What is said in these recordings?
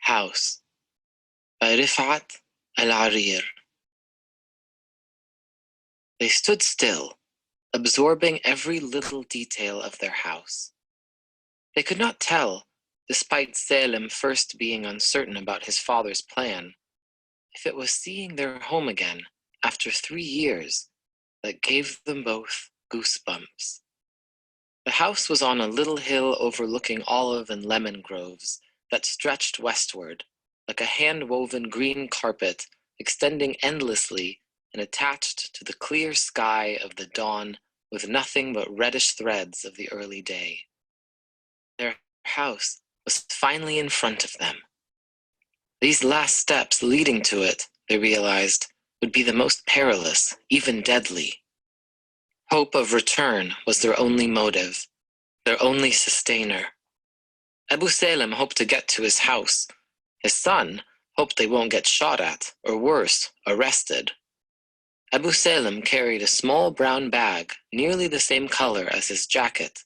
House by Refaat Alareer. They stood still, absorbing every little detail of their house. They could not tell, despite Salem first being uncertain about his father's plan, if it was seeing their home again after 3 years that gave them both goosebumps. The house was on a little hill overlooking olive and lemon groves that stretched westward, like a hand-woven green carpet extending endlessly and attached to the clear sky of the dawn with nothing but reddish threads of the early day. Their house was finally in front of them. These last steps leading to it, they realized, would be the most perilous, even deadly. Hope of return was their only motive, their only sustainer. Abu Salem hoped to get to his house. His son hoped they won't get shot at, or worse, arrested. Abu Salem carried a small brown bag, nearly the same color as his jacket.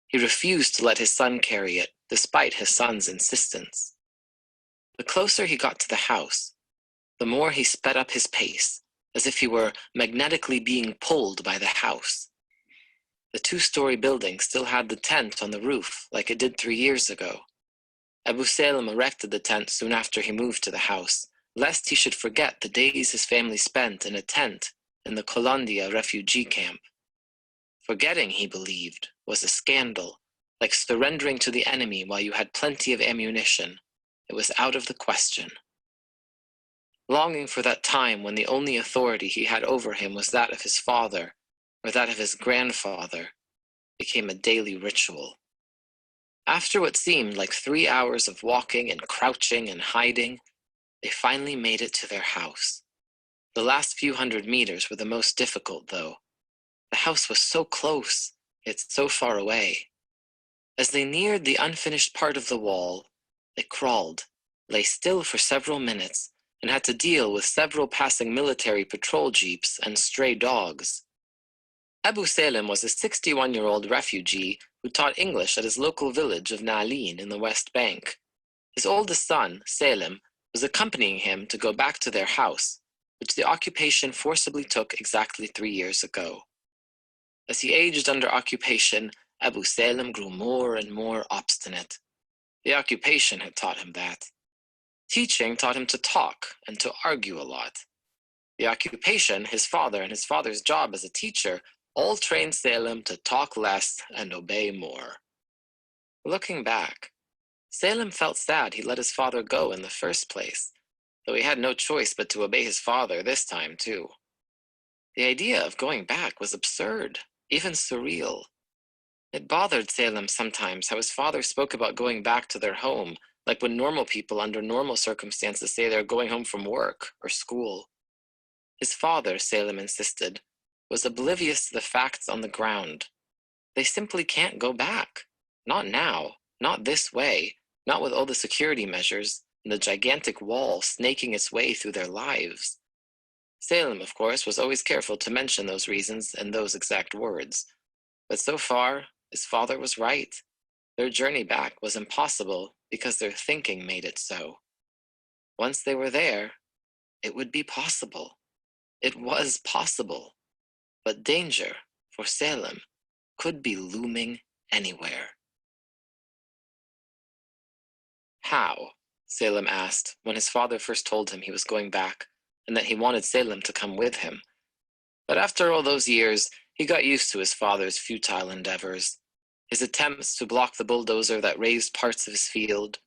He refused to let his son carry it, despite his son's insistence. The closer he got to the house, the more he sped up his pace, as if he were magnetically being pulled by the house. The 2-story building still had the tent on the roof, like it did 3 years ago. Abu Salem erected the tent soon after he moved to the house, lest he should forget the days his family spent in a tent in the Colandia refugee camp. Forgetting, he believed, was a scandal, like surrendering to the enemy while you had plenty of ammunition. It was out of the question. Longing for that time when the only authority he had over him was that of his father, or that of his grandfather, became a daily ritual. After what seemed like 3 hours of walking and crouching and hiding, they finally made it to their house. The last few hundred meters were the most difficult, though. The house was so close, yet so far away. As they neared the unfinished part of the wall, they crawled, lay still for several minutes, and had to deal with several passing military patrol jeeps and stray dogs. Abu Salem was a 61-year-old refugee who taught English at his local village of Na'alin in the West Bank. His oldest son, Salem, was accompanying him to go back to their house, which the occupation forcibly took exactly 3 years ago. As he aged under occupation, Abu Salem grew more and more obstinate. The occupation had taught him that. Teaching taught him to talk and to argue a lot. The occupation, his father, and his father's job as a teacher all trained Salem to talk less and obey more. Looking back, Salem felt sad he let his father go in the first place, though he had no choice but to obey his father this time too. The idea of going back was absurd, even surreal. It bothered Salem sometimes how his father spoke about going back to their home, like when normal people under normal circumstances say they're going home from work or school. His father, Salem insisted, was oblivious to the facts on the ground. They simply can't go back. Not now, not this way, not with all the security measures and the gigantic wall snaking its way through their lives. Salem, of course, was always careful to mention those reasons in those exact words. But so far, his father was right. Their journey back was impossible because their thinking made it so. Once they were there, it would be possible. It was possible. But danger, for Salem, could be looming anywhere. How? Salem asked when his father first told him he was going back and that he wanted Salem to come with him. But after all those years, he got used to his father's futile endeavors. His attempts to block the bulldozer that razed parts of his field,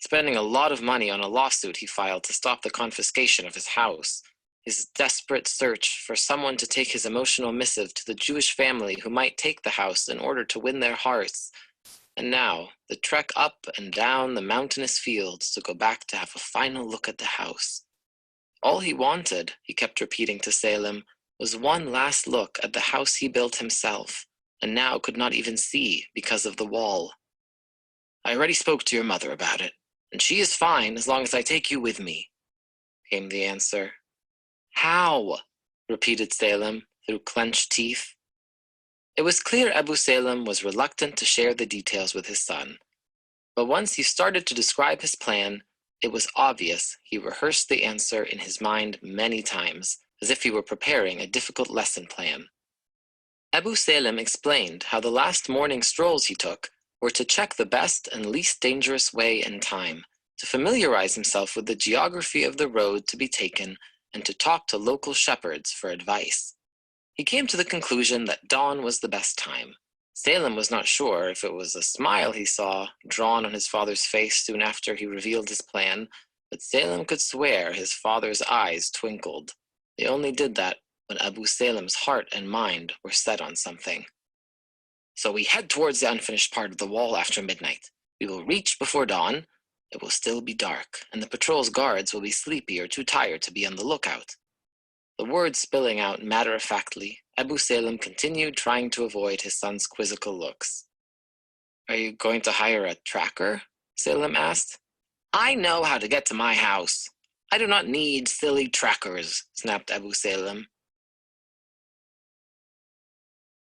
spending a lot of money on a lawsuit he filed to stop the confiscation of his house, his desperate search for someone to take his emotional missive to the Jewish family who might take the house in order to win their hearts, and now the trek up and down the mountainous fields to go back to have a final look at the house. All he wanted, he kept repeating to Salem, was one last look at the house he built himself, and now could not even see because of the wall. I already spoke to your mother about it, and she is fine as long as I take you with me, came the answer. How? Repeated Salem through clenched teeth. It was clear Abu Salem was reluctant to share the details with his son, but once he started to describe his plan, It was obvious he rehearsed the answer in his mind many times, as if he were preparing a difficult lesson plan. Abu Salim explained how the last morning strolls he took were to check the best and least dangerous way and time, to familiarize himself with the geography of the road to be taken, and to talk to local shepherds for advice. He came to the conclusion that dawn was the best time. Salim was not sure if it was a smile he saw drawn on his father's face soon after he revealed his plan, but Salim could swear his father's eyes twinkled. They only did that when Abu Salim's heart and mind were set on something. So we head towards the unfinished part of the wall after midnight. We will reach before dawn. It will still be dark, and the patrol's guards will be sleepy or too tired to be on the lookout. The words spilling out matter-of-factly, Abu Salim continued trying to avoid his son's quizzical looks. Are you going to hire a tracker? Salim asked. I know how to get to my house. I do not need silly trackers, snapped Abu Salim.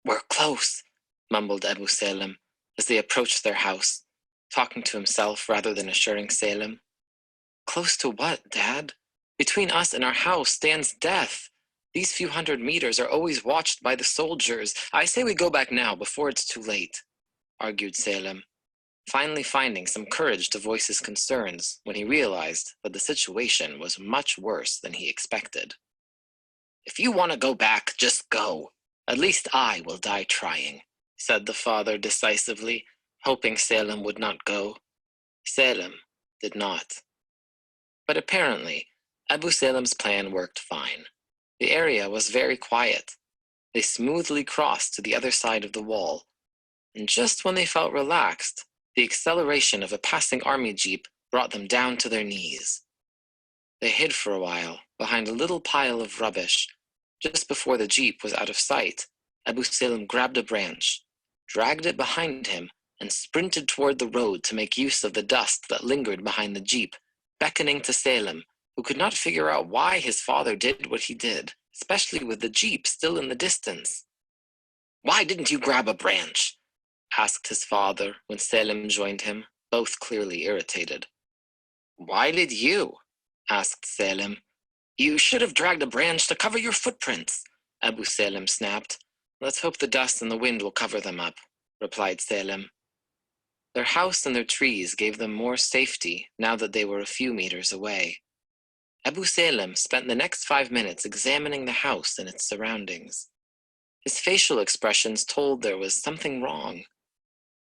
We're close, mumbled Abu Salim as they approached their house, talking to himself rather than assuring Salim. Close to what, Dad? Between us and our house stands death. These few hundred meters are always watched by the soldiers. I say we go back now before it's too late, argued Salim, finally finding some courage to voice his concerns when he realized that the situation was much worse than he expected. If you want to go back, just go. At least I will die trying, said the father decisively, hoping Salim would not go. Salim did not. But apparently, Abu Salim's plan worked fine. The area was very quiet. They smoothly crossed to the other side of the wall, and just when they felt relaxed, the acceleration of a passing army jeep brought them down to their knees. They hid for a while behind a little pile of rubbish. Just before the jeep was out of sight, Abu Salim grabbed a branch, dragged it behind him, and sprinted toward the road to make use of the dust that lingered behind the jeep, beckoning to Salim, who could not figure out why his father did what he did, especially with the jeep still in the distance. Why didn't you grab a branch? Asked his father when Salim joined him, both clearly irritated. Why did you? Asked Salim. You should have dragged a branch to cover your footprints, Abu Salim snapped. Let's hope the dust and the wind will cover them up, replied Salim. Their house and their trees gave them more safety now that they were a few meters away. Abu Salim spent the next 5 minutes examining the house and its surroundings. His facial expressions told there was something wrong.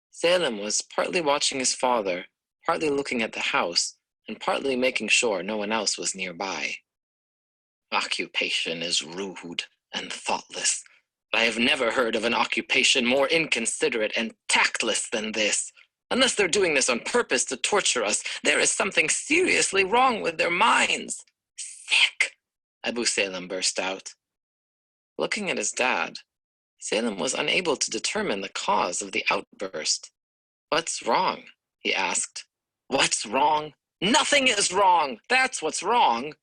Salim was partly watching his father, partly looking at the house, and partly making sure no one else was nearby. Occupation is rude and thoughtless. I have never heard of an occupation more inconsiderate and tactless than this. Unless they're doing this on purpose to torture us, there is something seriously wrong with their minds. Sick, Abu Salim burst out. Looking at his dad, Salim was unable to determine the cause of the outburst. What's wrong? He asked. What's wrong? Nothing is wrong! That's what's wrong!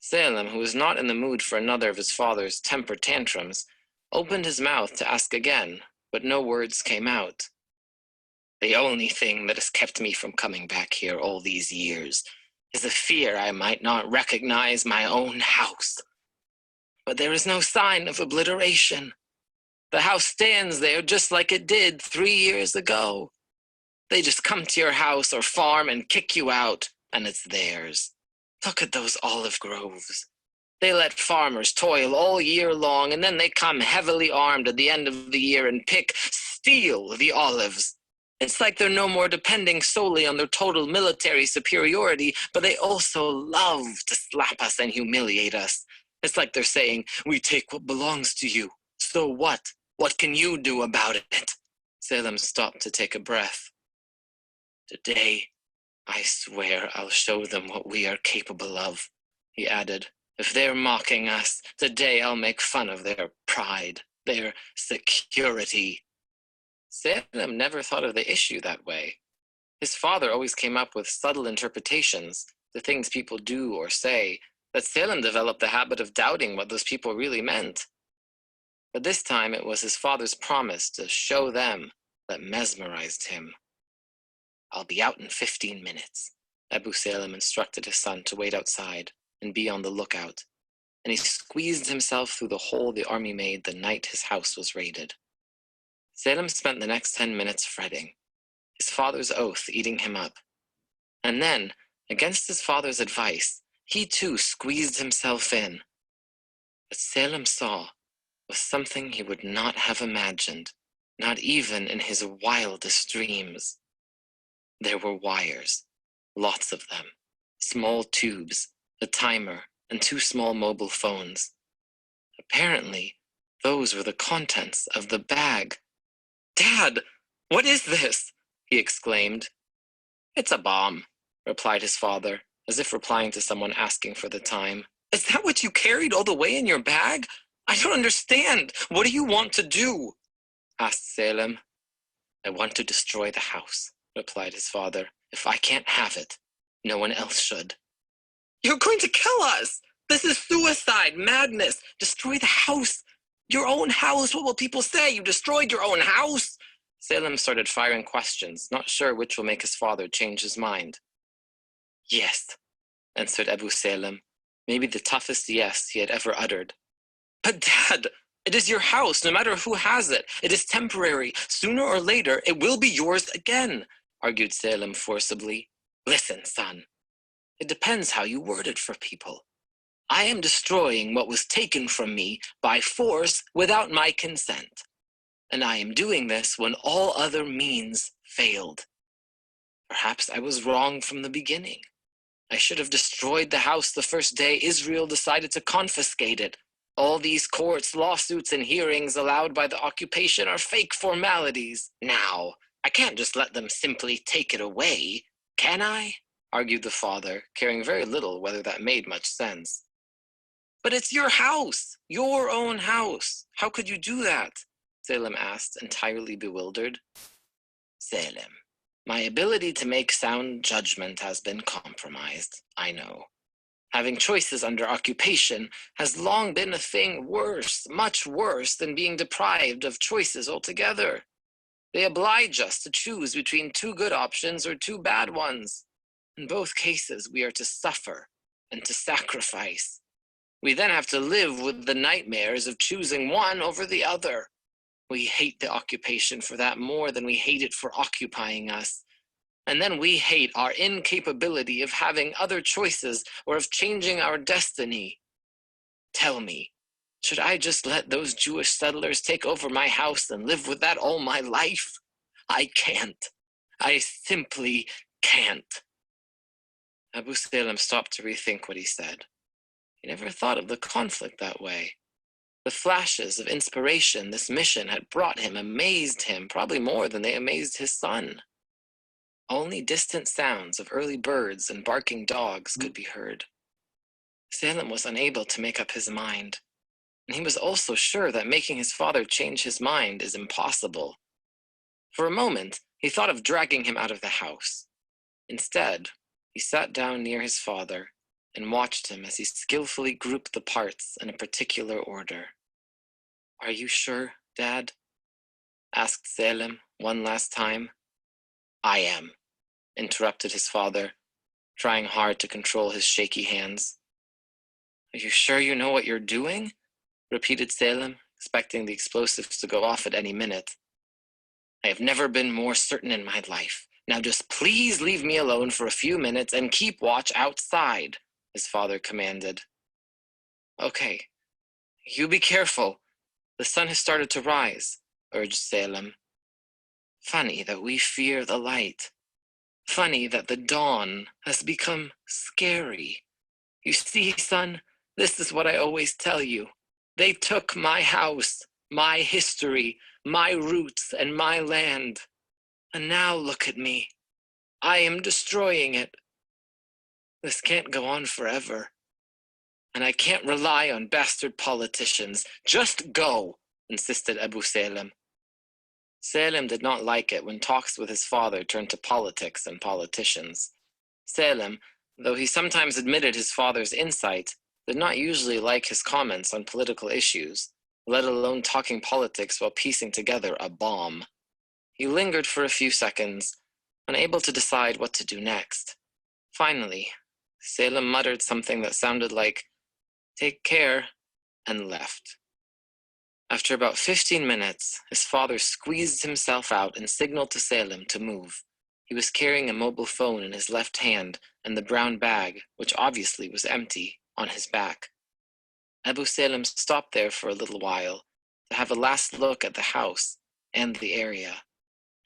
Salim, who was not in the mood for another of his father's temper tantrums, opened his mouth to ask again, but no words came out. The only thing that has kept me from coming back here all these years is the fear I might not recognize my own house. But there is no sign of obliteration. The house stands there just like it did 3 years ago. They just come to your house or farm and kick you out, and it's theirs. Look at those olive groves. They let farmers toil all year long, and then they come heavily armed at the end of the year and steal the olives. It's like they're no more depending solely on their total military superiority, but they also love to slap us and humiliate us. It's like they're saying, we take what belongs to you. So what? What can you do about it? Salim stopped to take a breath. Today, I swear I'll show them what we are capable of, he added. If they're mocking us, today I'll make fun of their pride, their security. Salim never thought of the issue that way. His father always came up with subtle interpretations, the things people do or say, that Salim developed the habit of doubting what those people really meant. But this time it was his father's promise to show them that mesmerized him. I'll be out in 15 minutes. Abu Salem instructed his son to wait outside and be on the lookout, and he squeezed himself through the hole the army made the night his house was raided. Salem spent the next 10 minutes fretting, his father's oath eating him up. And then, against his father's advice, he too squeezed himself in. What Salem saw was something he would not have imagined, not even in his wildest dreams. There were wires, lots of them, small tubes, a timer, and 2 small mobile phones. Apparently, those were the contents of the bag. "Dad, what is this?" he exclaimed. "It's a bomb," replied his father, as if replying to someone asking for the time. "Is that what you carried all the way in your bag? I don't understand. What do you want to do?" asked Salem. "I want to destroy the house," replied his father. "If I can't have it, no one else should." "You're going to kill us! This is suicide, madness! Destroy the house! Your own house! What will people say? You destroyed your own house!" Salem started firing questions, not sure which will make his father change his mind. "Yes," answered Abu Salem, maybe the toughest yes he had ever uttered. "But Dad, it is your house, no matter who has it. It is temporary. Sooner or later, it will be yours again," argued Salem forcibly. "Listen, son, it depends how you word it for people. I am destroying what was taken from me by force without my consent. And I am doing this when all other means failed. Perhaps I was wrong from the beginning. I should have destroyed the house the first day Israel decided to confiscate it. All these courts, lawsuits, and hearings allowed by the occupation are fake formalities. Now, I can't just let them simply take it away, can I?" argued the father, caring very little whether that made much sense. "But it's your house, your own house. How could you do that?" Salem asked, entirely bewildered. "Salem, my ability to make sound judgment has been compromised, I know. Having choices under occupation has long been a thing worse, much worse than being deprived of choices altogether. They oblige us to choose between 2 good options or 2 bad ones. In both cases, we are to suffer and to sacrifice. We then have to live with the nightmares of choosing one over the other. We hate the occupation for that more than we hate it for occupying us. And then we hate our incapability of having other choices or of changing our destiny. Tell me, should I just let those Jewish settlers take over my house and live with that all my life? I can't. I simply can't." Abu Salem stopped to rethink what he said. He never thought of the conflict that way. The flashes of inspiration this mission had brought him amazed him, probably more than they amazed his son. Only distant sounds of early birds and barking dogs could be heard. Salem was unable to make up his mind, and he was also sure that making his father change his mind is impossible. For a moment, he thought of dragging him out of the house. Instead, he sat down near his father and watched him as he skillfully grouped the parts in a particular order. "Are you sure, Dad?" asked Salem one last time. "I am," interrupted his father, trying hard to control his shaky hands. "Are you sure you know what you're doing?" repeated Salem, expecting the explosives to go off at any minute. "I have never been more certain in my life. Now just please leave me alone for a few minutes and keep watch outside," his father commanded. "Okay, you be careful. The sun has started to rise," urged Salem. "Funny that we fear the light. Funny that the dawn has become scary. You see, son, this is what I always tell you. They took my house, my history, my roots, and my land. And now look at me. I am destroying it. This can't go on forever. And I can't rely on bastard politicians. Just go," insisted Abu Salem. Salem did not like it when talks with his father turned to politics and politicians. Salem, though he sometimes admitted his father's insight, did not usually like his comments on political issues, let alone talking politics while piecing together a bomb. He lingered for a few seconds, unable to decide what to do next. Finally, Salem muttered something that sounded like, "Take care," and left. After about 15 minutes, his father squeezed himself out and signaled to Salem to move. He was carrying a mobile phone in his left hand and the brown bag, which obviously was empty, on his back. Abu Salem stopped there for a little while to have a last look at the house and the area.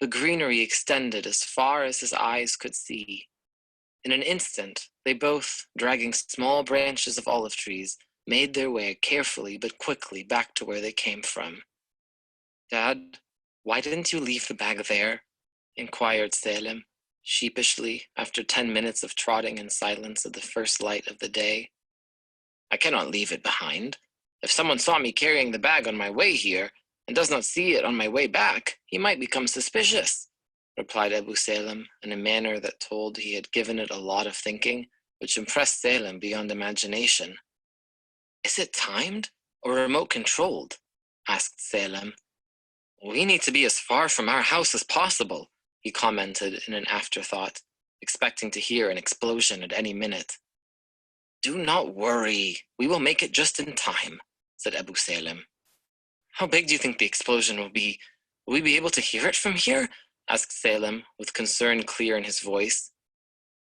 The greenery extended as far as his eyes could see. In an instant, they both, dragging small branches of olive trees, made their way carefully but quickly back to where they came from. "Dad, why didn't you leave the bag there?" inquired Salem, sheepishly, after 10 minutes of trotting in silence at the first light of the day. "I cannot leave it behind. If someone saw me carrying the bag on my way here, and does not see it on my way back, he might become suspicious," replied Abu Salem in a manner that told he had given it a lot of thinking, which impressed Salem beyond imagination. "Is it timed or remote controlled?" asked Salem. "We need to be as far from our house as possible," he commented in an afterthought, expecting to hear an explosion at any minute. "Do not worry, we will make it just in time," said Abu Salem. "How big do you think the explosion will be? Will we be able to hear it from here?" asked Salem, with concern clear in his voice.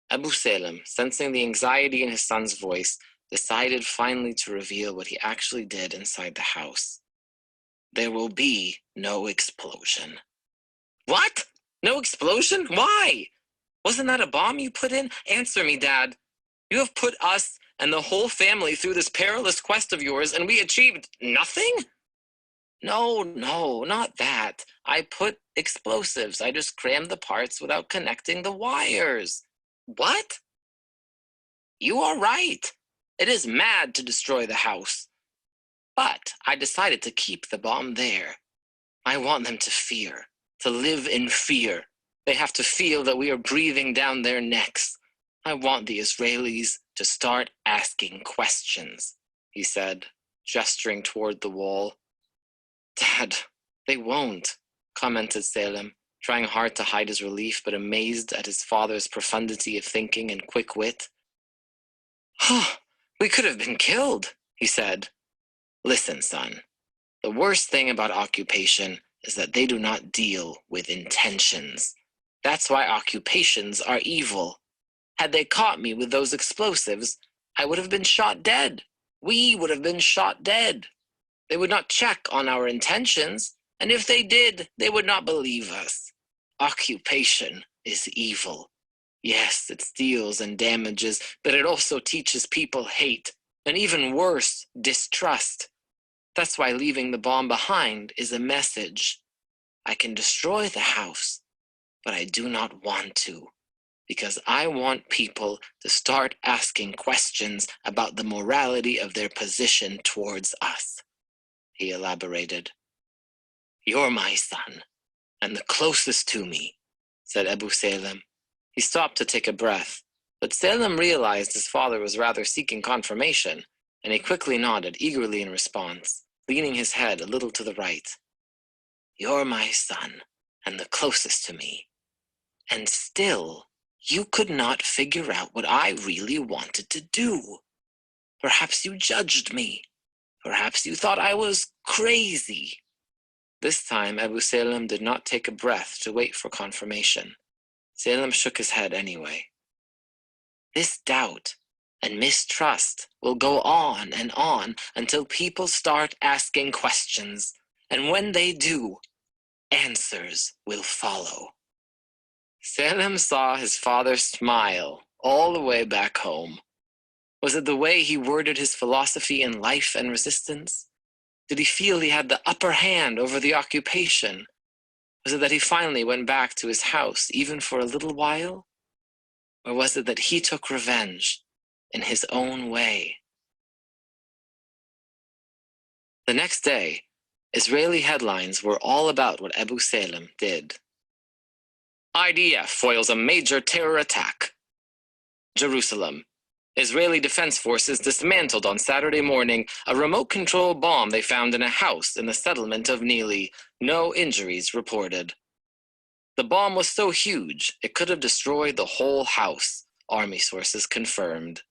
Abu Salem, sensing the anxiety in his son's voice, decided finally to reveal what he actually did inside the house. "There will be no explosion." "What? No explosion? Why? Wasn't that a bomb you put in? Answer me, Dad. You have put us and the whole family through this perilous quest of yours, and we achieved nothing?" No, not that. I put explosives. I just crammed the parts without connecting the wires." "What?" "You are right. It is mad to destroy the house. But I decided to keep the bomb there. I want them to fear, to live in fear. They have to feel that we are breathing down their necks. I want the Israelis to start asking questions," he said, gesturing toward the wall. "Dad, they won't," commented Salem, trying hard to hide his relief but amazed at his father's profundity of thinking and quick wit. "We could have been killed," he said. "Listen, son, the worst thing about occupation is that they do not deal with intentions. That's why occupations are evil. Had they caught me with those explosives, I would have been shot dead. We would have been shot dead. They would not check on our intentions, and if they did, they would not believe us. Occupation is evil. Yes, it steals and damages, but it also teaches people hate, and even worse, distrust. That's why leaving the bomb behind is a message. I can destroy the house, but I do not want to, because I want people to start asking questions about the morality of their position towards us," he elaborated. "You're my son, and the closest to me," said Abu Salem. He stopped to take a breath, but Salem realized his father was rather seeking confirmation, and he quickly nodded eagerly in response, leaning his head a little to the right. "You're my son, and the closest to me. And still, you could not figure out what I really wanted to do. Perhaps you judged me. Perhaps you thought I was crazy." This time, Abu Salem did not take a breath to wait for confirmation. Salem shook his head anyway. "This doubt and mistrust will go on and on until people start asking questions. And when they do, answers will follow." Salem saw his father smile all the way back home. Was it the way he worded his philosophy in life and resistance? Did he feel he had the upper hand over the occupation? Was it that he finally went back to his house, even for a little while? Or was it that he took revenge in his own way? The next day, Israeli headlines were all about what Abu Salem did. IDF foils a major terror attack. Jerusalem. Israeli Defense Forces dismantled on Saturday morning a remote-control bomb they found in a house in the settlement of Neely. No injuries reported. The bomb was so huge, it could have destroyed the whole house, Army sources confirmed.